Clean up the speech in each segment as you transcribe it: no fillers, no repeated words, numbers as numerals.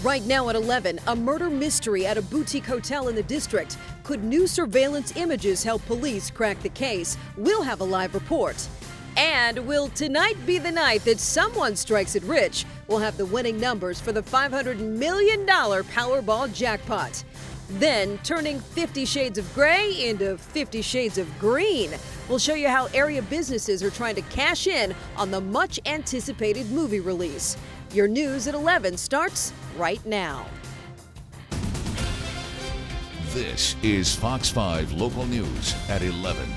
Right now at 11, a murder mystery at a boutique hotel in the district. Could new surveillance images help police crack the case? We'll have a live report. And will tonight be the night that someone strikes it rich? We'll have the winning numbers for the $500 million Powerball jackpot. Then, turning 50 Shades of Gray into 50 Shades of Green. We'll show you how area businesses are trying to cash in on the much-anticipated movie release. Your news at 11 starts right now. This is Fox 5 Local News at 11.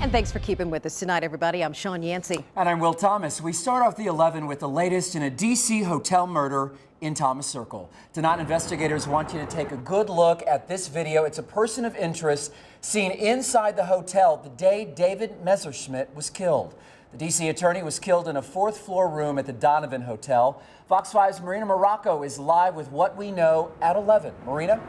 And thanks for keeping with us tonight, everybody. I'm Sean Yancey. And I'm Will Thomas. We start off the 11 with the latest in a D.C. hotel murder in Thomas Circle. Tonight, investigators want you to take a good look at this video. It's a person of interest seen inside the hotel the day David Messerschmidt was killed. The D.C. attorney was killed in a fourth-floor room at the Donovan Hotel. Fox 5's Marina Morocco is live with what we know at 11. Marina?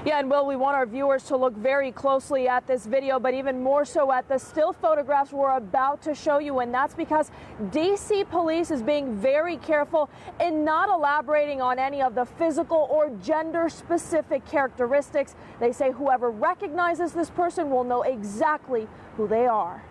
Yeah, and Will, we want our viewers to look very closely at this video, but even more so at the still photographs we're about to show you. And that's because D.C. police is being very careful in not elaborating on any of the physical or gender-specific characteristics. They say whoever recognizes this person will know exactly who they are.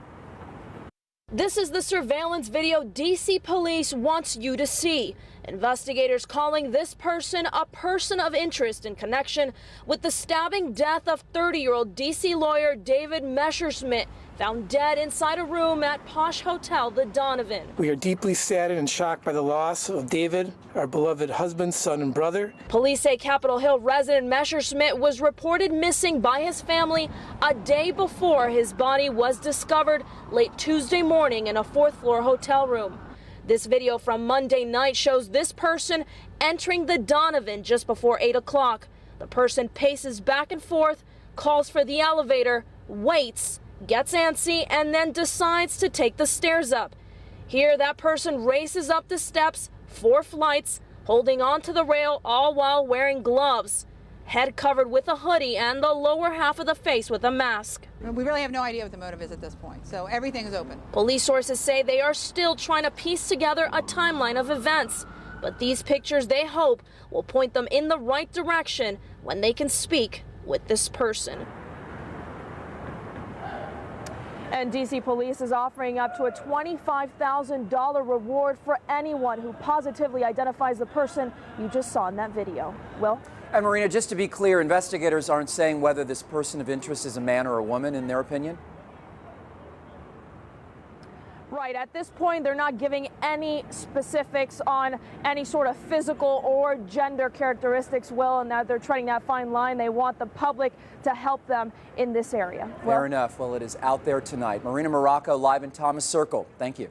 This is the surveillance video D.C. police wants you to see. Investigators calling this person a person of interest in connection with the stabbing death of 30-year-old D.C. lawyer David Messerschmidt, found dead inside a room at posh hotel The Donovan. We are deeply saddened and shocked by the loss of David, our beloved husband, son, and brother. Police say Capitol Hill resident Messerschmidt was reported missing by his family a day before his body was discovered late Tuesday morning in a fourth-floor hotel room. This video from Monday night shows this person entering the Donovan just before 8 o'clock. The person paces back and forth, calls for the elevator, waits, gets antsy, and then decides to take the stairs up. Here, that person races up the steps, 4 flights, holding onto the rail, all while wearing gloves, head covered with a hoodie, and the lower half of the face with a mask. We really have no idea what the motive is at this point, so everything is open. Police sources say they are still trying to piece together a timeline of events, but these pictures, they hope, will point them in the right direction when they can speak with this person. And D.C. police is offering up to a $25,000 reward for anyone who positively identifies the person you just saw in that video. Will? And Marina, just to be clear, investigators aren't saying whether this person of interest is a man or a woman, in their opinion? Right. At this point, they're not giving any specifics on any sort of physical or gender characteristics, Will, and that they're treading that fine line. They want the public to help them in this area. Fair enough. Well, it is out there tonight. Marina Morocco live in Thomas Circle. Thank you.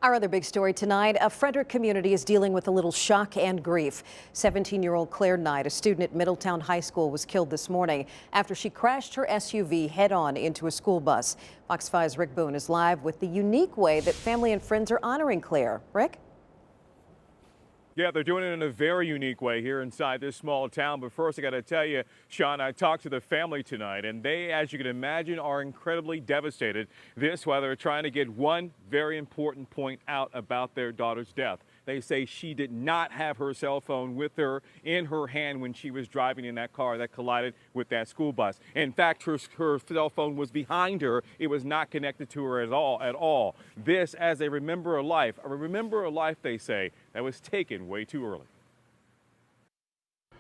Our other big story tonight, a Frederick community is dealing with a little shock and grief. 17-year-old Claire Knight, a student at Middletown High School, was killed this morning after she crashed her SUV head-on into a school bus. Fox 5's Rick Boone is live with the unique way that family and friends are honoring Claire. Rick? Yeah, they're doing it in a very unique way here inside this small town. But first, I got to tell you, Sean, I talked to the family tonight, and they, as you can imagine, are incredibly devastated. This while they're trying to get one very important point out about their daughter's death. They say she did not have her cell phone with her in her hand when she was driving in that car that collided with that school bus. In fact, her cell phone was behind her. It was not connected to her at all. This as a remember a life, they say, that was taken way too early.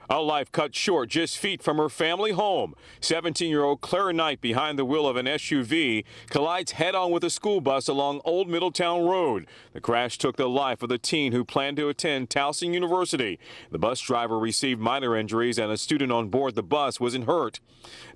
A life cut short just feet from her family home. 17-year-old Claire Knight, behind the wheel of an SUV, collides head-on with a school bus along Old Middletown Road. The crash took the life of the teen who planned to attend Towson University. The bus driver received minor injuries, and a student on board the bus wasn't hurt.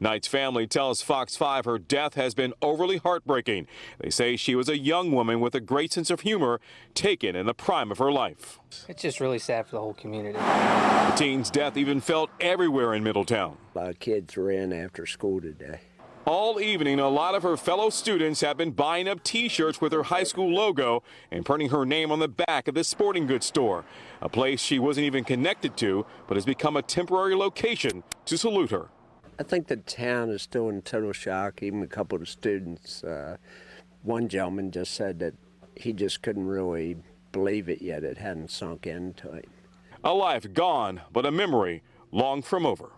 Knight's family tells Fox 5 her death has been overly heartbreaking. They say she was a young woman with a great sense of humor, taken in the prime of her life. It's just really sad for the whole community. The teen's death even felt everywhere in Middletown. A lot of kids were in after school today. All evening, a lot of her fellow students have been buying up T-shirts with her high school logo and printing her name on the back of this sporting goods store, a place she wasn't even connected to, but has become a temporary location to salute her. I think the town is still in total shock, even a couple of students. One gentleman just said that he just couldn't really believe it yet. It hadn't sunk into it. A life gone, but a memory long from over.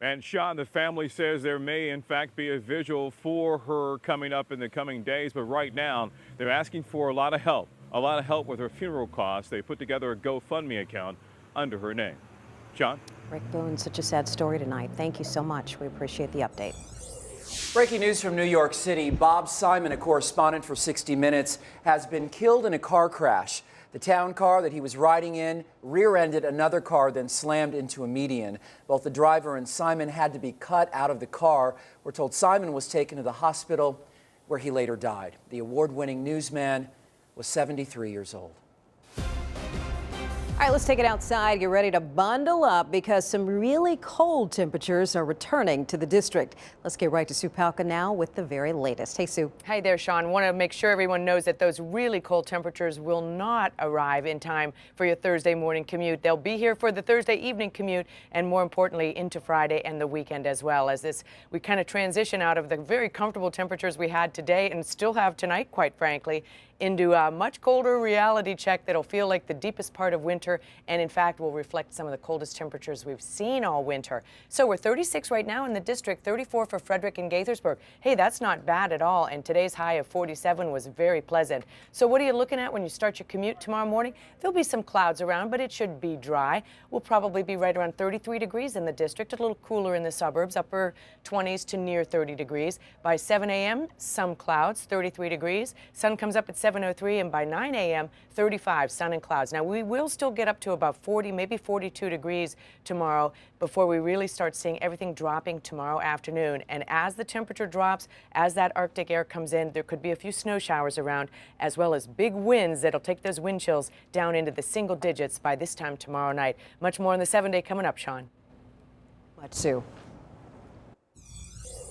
And Sean, the family says there may in fact be a vigil for her coming up in the coming days, but right now they're asking for a lot of help with her funeral costs. They put together a GoFundMe account under her name. Sean? Rick Boone, such a sad story tonight. Thank you so much. We appreciate the update. Breaking news from New York City. Bob Simon, a correspondent for 60 Minutes, has been killed in a car crash. The town car that he was riding in rear-ended another car, then slammed into a median. Both the driver and Simon had to be cut out of the car. We're told Simon was taken to the hospital, where he later died. The award-winning newsman was 73 years old. All right, let's take it outside. Get ready to bundle up because some really cold temperatures are returning to the district. Let's get right to Sue Palka now with the very latest. Hey, Sue. Hi there, Sean. Want to make sure everyone knows that those really cold temperatures will not arrive in time for your Thursday morning commute. They'll be here for the Thursday evening commute and, more importantly, into Friday and the weekend as well. As we kind of transition out of the very comfortable temperatures we had today and still have tonight, quite frankly, into a much colder reality check that'll feel like the deepest part of winter and in fact will reflect some of the coldest temperatures we've seen all winter. So we're 36 right now in the district, 34 for Frederick and Gaithersburg. Hey, that's not bad at all, and today's high of 47 was very pleasant. So what are you looking at when you start your commute tomorrow morning? There'll be some clouds around, but it should be dry. We'll probably be right around 33 degrees in the district, a little cooler in the suburbs, upper 20s to near 30 degrees. By 7 a.m., some clouds, 33 degrees. Sun comes up at 7:03, and by 9 a.m., 35, sun and clouds. Now, we will still get up to about 40, maybe 42 degrees tomorrow before we really start seeing everything dropping tomorrow afternoon. And as the temperature drops, as that Arctic air comes in, there could be a few snow showers around, as well as big winds that'll take those wind chills down into the single digits by this time tomorrow night. Much more on the 7-day coming up, Sean. Much, Sue.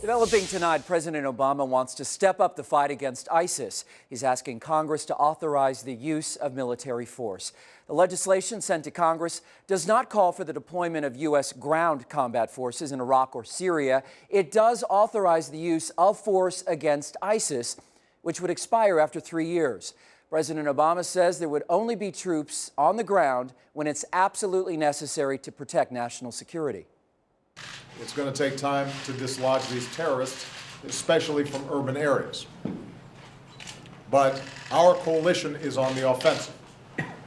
Developing tonight, President Obama wants to step up the fight against ISIS. He's asking Congress to authorize the use of military force. The legislation sent to Congress does not call for the deployment of U.S. ground combat forces in Iraq or Syria. It does authorize the use of force against ISIS, which would expire after 3 years. President Obama says there would only be troops on the ground when it's absolutely necessary to protect national security. It's going to take time to dislodge these terrorists, especially from urban areas. But our coalition is on the offensive.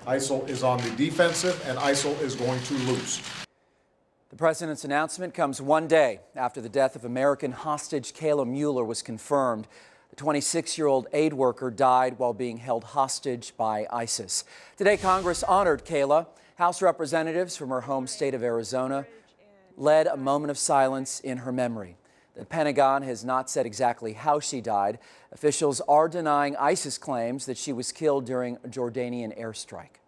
ISIL is on the defensive, and ISIL is going to lose. The president's announcement comes one day after the death of American hostage Kayla Mueller was confirmed. The 26-year-old aid worker died while being held hostage by ISIS. Today, Congress honored Kayla. House representatives from her home state of Arizona led a moment of silence in her memory. The Pentagon has not said exactly how she died. Officials are denying ISIS claims that she was killed during a Jordanian airstrike.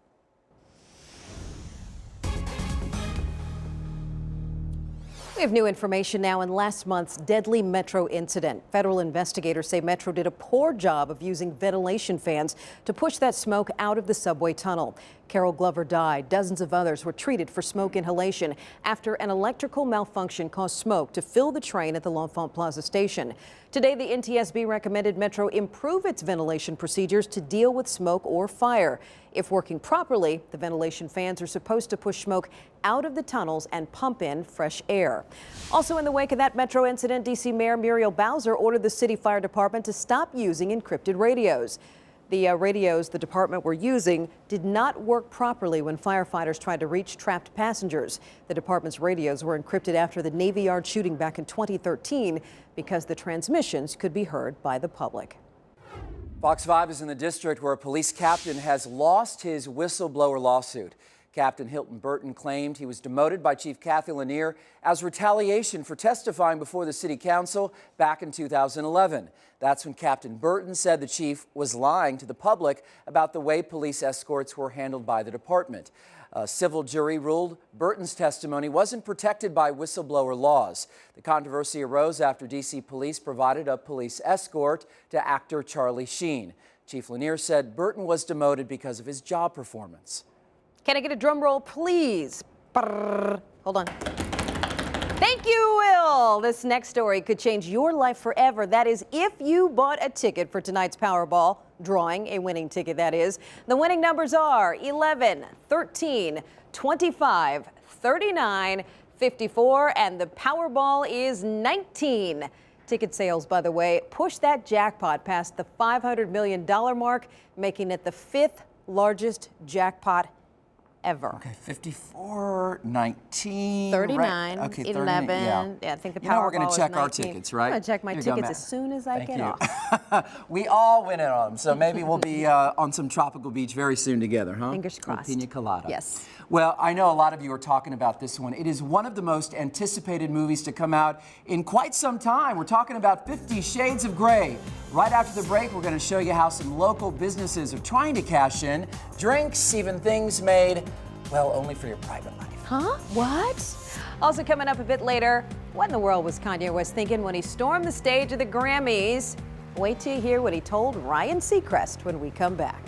We have new information now in last month's deadly Metro incident. Federal investigators say Metro did a poor job of using ventilation fans to push that smoke out of the subway tunnel. Carol Glover died. Dozens of others were treated for smoke inhalation after an electrical malfunction caused smoke to fill the train at the L'Enfant Plaza station. Today, the NTSB recommended Metro improve its ventilation procedures to deal with smoke or fire. If working properly, the ventilation fans are supposed to push smoke out of the tunnels and pump in fresh air. Also in the wake of that Metro incident, D.C. Mayor Muriel Bowser ordered the city fire department to stop using encrypted radios. The radios the department were using did not work properly when firefighters tried to reach trapped passengers. The department's radios were encrypted after the Navy Yard shooting back in 2013 because the transmissions could be heard by the public. Fox 5 is in the district where a police captain has lost his whistleblower lawsuit. Captain Hilton Burton claimed he was demoted by Chief Kathy Lanier as retaliation for testifying before the city council back in 2011. That's when Captain Burton said the chief was lying to the public about the way police escorts were handled by the department. A civil jury ruled Burton's testimony wasn't protected by whistleblower laws. The controversy arose after D.C. police provided a police escort to actor Charlie Sheen. Chief Lanier said Burton was demoted because of his job performance. Can I get a drum roll, please? Brrr. Hold on. Thank you, Will. This next story could change your life forever. That is if you bought a ticket for tonight's Powerball drawing a winning ticket, that is. The winning numbers are 11, 13, 25, 39, 54, and the Powerball is 19. Ticket sales, by the way, pushed that jackpot past the $500 million mark, making it the 5th largest jackpot ever. Okay, 54, 19. 39, right? Okay, 11. 30, Yeah, I think the Powerball You know we're going is to check our 19. tickets, right? I'm going to check my Here you go, tickets Matt. as soon as I Thank get you. off. We all went in on them, so maybe we'll be on some tropical beach very soon together, huh? Fingers crossed. Pina colada. Yes. Well, I know a lot of you are talking about this one. It is one of the most anticipated movies to come out in quite some time. We're talking about 50 Shades of Grey. Right after the break, we're going to show you how some local businesses are trying to cash in. Drinks, even things made, well, only for your private life. Huh? What? Also coming up a bit later, what in the world was Kanye West thinking when he stormed the stage of the Grammys? Wait till you hear what he told Ryan Seacrest when we come back.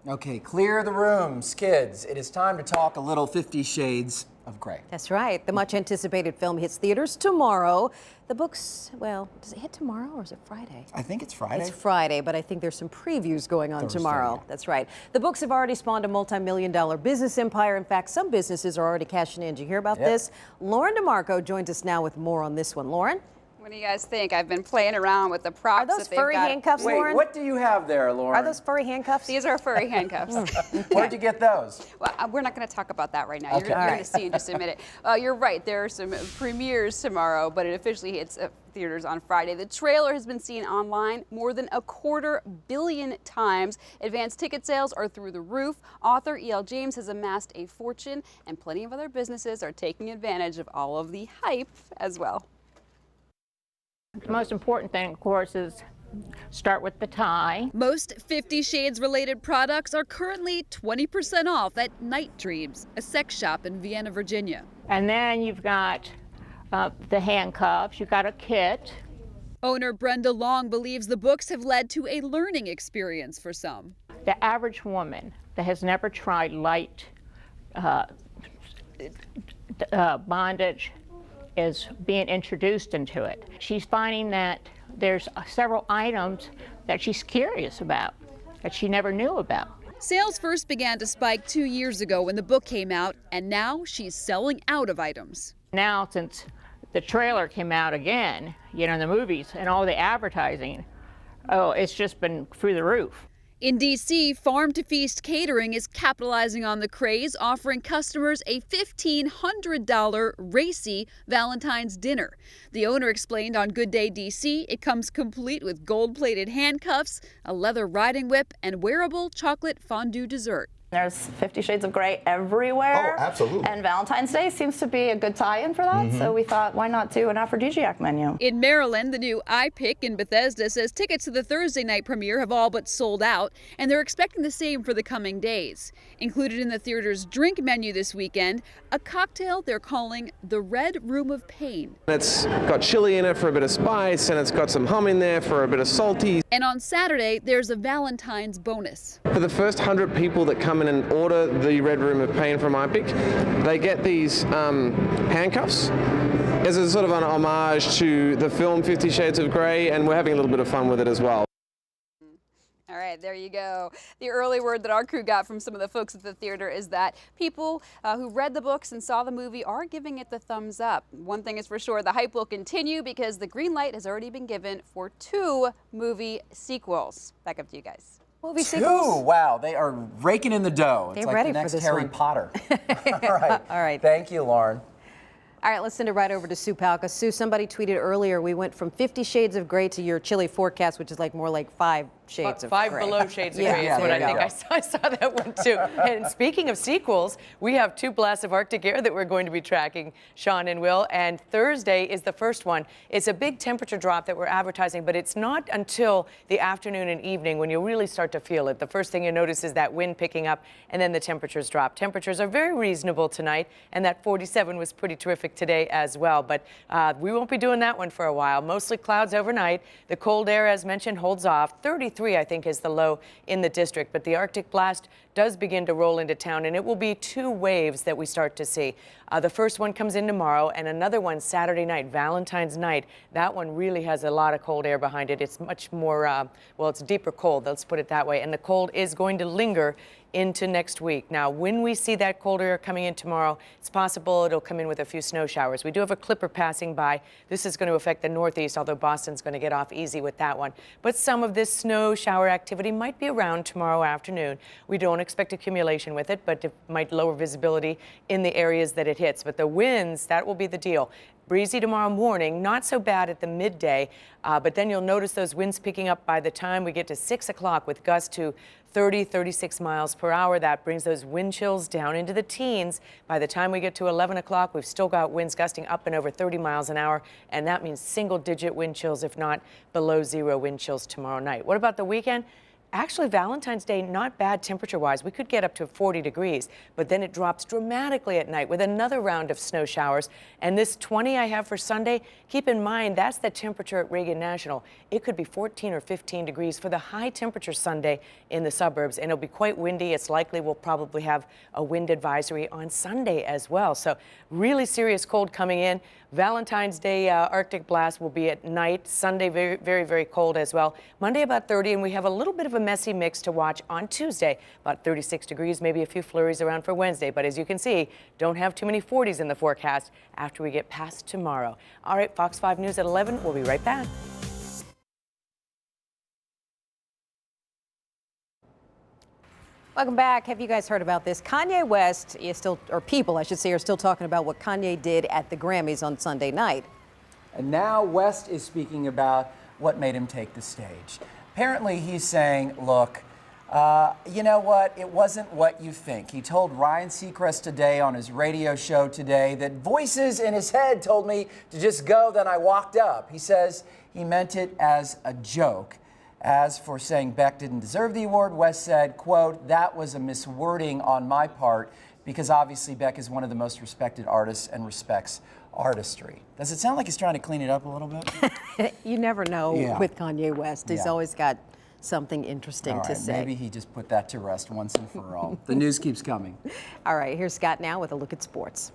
Okay, clear the rooms, kids. It is time to talk a little 50 Shades of Grey. That's right. The much anticipated film hits theaters tomorrow. The book's, well, does it hit tomorrow or is it Friday? I think it's Friday. It's Friday, but I think there's some previews going on Thursday. tomorrow. That's right. The books have already spawned a multi-million-dollar business empire. In fact, some businesses are already cashing in. Did you hear about this? Lauren DeMarco joins us now with more on this one. Lauren? What do you guys think? I've been playing around with the props. Are those furry handcuffs, Lauren? Wait, what do you have there, Lauren? Are those furry handcuffs? These are furry handcuffs. Where'd you get those? Well, we're not going to talk about that right now. Okay. You're going to see in just a minute. You're right. There are some premieres tomorrow, but it officially hits theaters on Friday. The trailer has been seen online more than 250 million times. Advanced ticket sales are through the roof. Author E.L. James has amassed a fortune, and plenty of other businesses are taking advantage of all of the hype as well. The most important thing, of course, is start with the tie. Most 50 Shades related products are currently 20% off at Night Dreams, a sex shop in Vienna, Virginia. And then you've got the handcuffs, you've got a kit. Owner Brenda Long believes the books have led to a learning experience for some. The average woman that has never tried light bondage is being introduced into it. She's finding that there's several items that she's curious about, that she never knew about. Sales first began to spike 2 years ago when the book came out, and now she's selling out of items. Now, since the trailer came out again, you know, in the movies and all the advertising, oh, it's just been through the roof. In D.C., Farm to Feast Catering is capitalizing on the craze, offering customers a $1,500 racy Valentine's dinner. The owner explained on Good Day D.C. it comes complete with gold-plated handcuffs, a leather riding whip, and wearable chocolate fondue dessert. There's 50 Shades of Grey everywhere. Oh, absolutely. And Valentine's Day seems to be a good tie-in for that, so we thought, why not do an aphrodisiac menu? In Maryland, the new iPick in Bethesda says tickets to the Thursday night premiere have all but sold out, and they're expecting the same for the coming days. Included in the theater's drink menu this weekend, a cocktail they're calling the Red Room of Pain. It's got chili in it for a bit of spice, and it's got some hum in there for a bit of salty. And on Saturday, there's a Valentine's bonus. For the first 100 people that come in and order the Red Room of Pain from iPick, they get these handcuffs as a sort of an homage to the film 50 Shades of Grey, and we're having a little bit of fun with it as well. All right, there you go. The early word that our crew got from some of the folks at the theater is that people who read the books and saw the movie are giving it the thumbs up. One thing is for sure, the hype will continue because the green light has already been given for 2 movie sequels. Back up to you guys. Movie 2? sequels? Wow, they are raking in the dough. It's They're like ready the for next this Harry one. Potter. All right. All right. Thank you, Lauren. All right, let's send it right over to Sue Palka. Sue, somebody tweeted earlier we went from 50 Shades of Grey to your chilly forecast, which is like more like 5 shades of Five gray. below shades of Yeah, gray yeah, is what there I you think. go. I saw that one too. And speaking of sequels, we have 2 blasts of Arctic air that we're going to be tracking, Sean and Will, and Thursday is the first one. It's a big temperature drop that we're advertising, but it's not until the afternoon and evening when you'll really start to feel it. The first thing you notice is that wind picking up, and then the temperatures drop. Temperatures are very reasonable tonight, and that 47 was pretty terrific today as well, but we won't be doing that one for a while. Mostly clouds overnight. The cold air, as mentioned, holds off. 33 23, I think, is the low in the district. But the Arctic blast does begin to roll into town, and it will be 2 waves that we start to see. The first one comes in tomorrow, and another one Saturday night, Valentine's night. That one really has a lot of cold air behind it. It's much more, well, it's deeper cold, let's put it that way. And the cold is going to linger into next week. Now, when we see that cold air coming in tomorrow, it's possible it'll come in with a few snow showers. We do have a clipper passing by. This is going to affect the Northeast, although Boston's going to get off easy with that one. But some of this snow shower activity might be around tomorrow afternoon. We don't expect accumulation with it, but it might lower visibility in the areas that it hits. But the winds, that will be the deal. Breezy tomorrow morning, not so bad at the midday, but then you'll notice those winds picking up by the time we get to 6 o'clock with gusts to 30, 36 miles per hour. That brings those wind chills down into the teens. By the time we get to 11 o'clock, we've still got winds gusting up and over 30 miles an hour, and that means single-digit wind chills, if not below 0 wind chills tomorrow night. What about the weekend? Actually, Valentine's Day, not bad temperature-wise. We could get up to 40 degrees, but then it drops dramatically at night with another round of snow showers. And this 20 I have for Sunday, keep in mind, that's the temperature at Reagan National. It could be 14 or 15 degrees for the high temperature Sunday in the suburbs, and it'll be quite windy. It's likely we'll probably have a wind advisory on Sunday as well. So really serious cold coming in. Valentine's Day Arctic blast will be at night. Sunday, very, very, very cold as well. Monday, about 30, and we have a little bit of a messy mix to watch on Tuesday. About 36 degrees, maybe a few flurries around for Wednesday. But as you can see, don't have too many 40s in the forecast after we get past tomorrow. All right, Fox 5 News at 11. We'll be right back. Welcome back. Have you guys heard about this? Kanye West is still, or people I should say, are still talking about what Kanye did at the Grammys on Sunday night. And now West is speaking about what made him take the stage. Apparently he's saying, look, you know what? It wasn't what you think. He told Ryan Seacrest today on his radio show today that voices in his head told me to just go, then I walked up. He says he meant it as a joke. As for saying Beck didn't deserve the award, West said, quote, that was a miswording on my part because obviously Beck is one of the most respected artists and respects artistry. Does it sound like he's trying to clean it up a little bit? You never know with Kanye West. He's always got something interesting to say. Maybe he just put that to rest once and for all. The news keeps coming. All right, here's Scott now with a look at sports.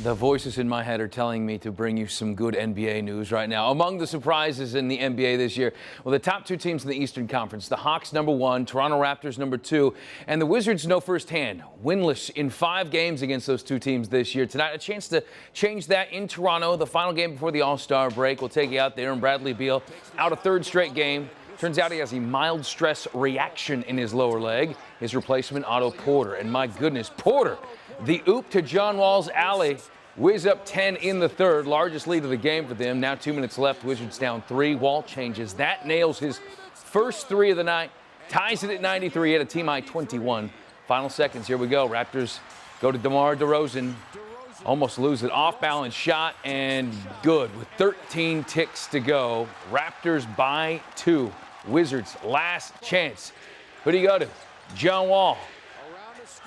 The voices in my head are telling me to bring you some good NBA news right now. Among the surprises in the NBA this year, well, the top 2 teams in the Eastern Conference, the Hawks #1, Toronto Raptors #2, and the Wizards know firsthand, winless in 5 games against those 2 teams this year. Tonight, a chance to change that in Toronto. The final game before the All-Star break. We'll take you out there, and Bradley Beal out a 3rd straight game. Turns out he has a mild stress reaction in his lower leg. His replacement, Otto Porter. And my goodness, Porter, the oop to John Wall's alley. Wiz up 10 in the 3rd, largest lead of the game for them. Now 2 minutes left, Wizards down 3. Wall changes. That nails his first 3 of the night. Ties it at 93 at a team high 21. Final seconds, here we go. Raptors go to DeMar DeRozan. Almost lose it. Off-balance shot and good with 13 ticks to go. Raptors by 2. Wizards last chance. Who do you go to? John Wall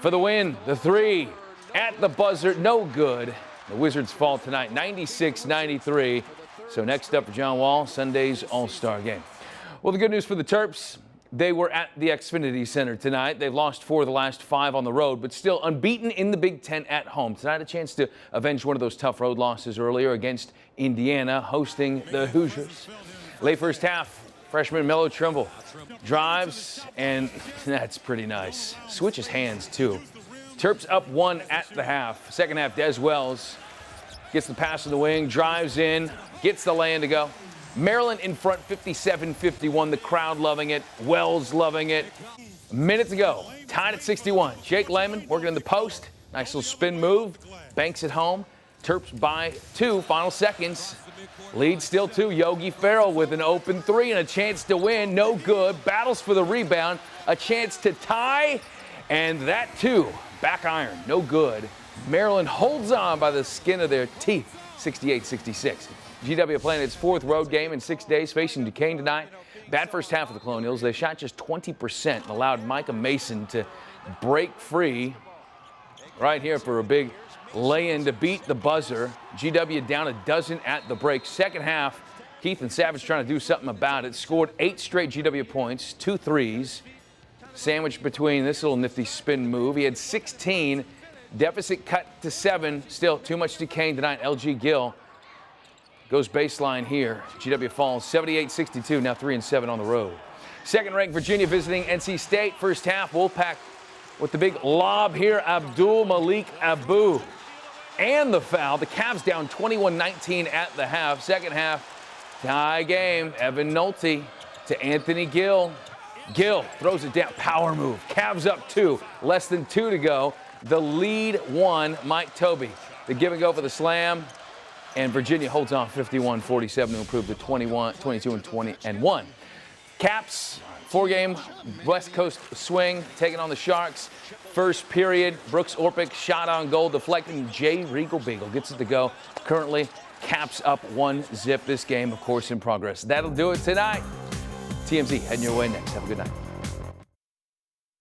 for the win. The 3 at the buzzer, no good. The Wizards fall tonight, 96-93. So next up for John Wall, Sunday's All-Star game. Well, the good news for the Terps, they were at the Xfinity Center tonight. They've lost 4 of the last 5 on the road, but still unbeaten in the Big Ten at home. Tonight, a chance to avenge one of those tough road losses earlier against Indiana, hosting the Hoosiers. Late first half, freshman Melo Trimble drives, and that's pretty nice. Switches hands, too. Terps up 1 at the half. Second half, Des Wells gets the pass in the wing, drives in, gets the lay-in to go. Maryland in front, 57-51. The crowd loving it. Wells loving it. Minutes to go. Tied at 61. Jake Layman working in the post. Nice little spin move. Banks it home. Terps by 2. Final seconds. Lead still 2. Yogi Ferrell with an open 3 and a chance to win. No good. Battles for the rebound. A chance to tie. And that, too. Back iron. No good. Maryland holds on by the skin of their teeth. 68-66. GW playing its 4th road game in 6 days, facing Duquesne tonight. Bad first half of the Colonials. They shot just 20% and allowed Micah Mason to break free right here for a big lay-in to beat the buzzer. GW down a dozen at the break. Second half, Keith and Savage trying to do something about it. Scored 8 straight GW points, 2 threes. Sandwiched between this little nifty spin move. He had 16. Deficit cut to 7. Still too much to Kane tonight. LG Gill goes baseline here. GW falls 78-62, now 3-7 on the road. Second-ranked Virginia visiting NC State. First half, Wolfpack with the big lob here. Abdul Malik Abu. And the foul. The Cavs down 21-19 at the half. Second half, tie game. Evan Nolte to Anthony Gill. Gill throws it down. Power move. Cavs up 2. Less than 2 to go. The lead 1, Mike Tobey. The give and go for the slam. And Virginia holds on 51-47 to improve to 22-1. Caps, 4-game West Coast swing, taking on the Sharks. First period, Brooks Orpik shot on goal, deflecting. Jay Regal Beagle gets it to go. Currently, Caps up 1-0. This game, of course, in progress. That'll do it tonight. TMZ heading your way next. Have a good night.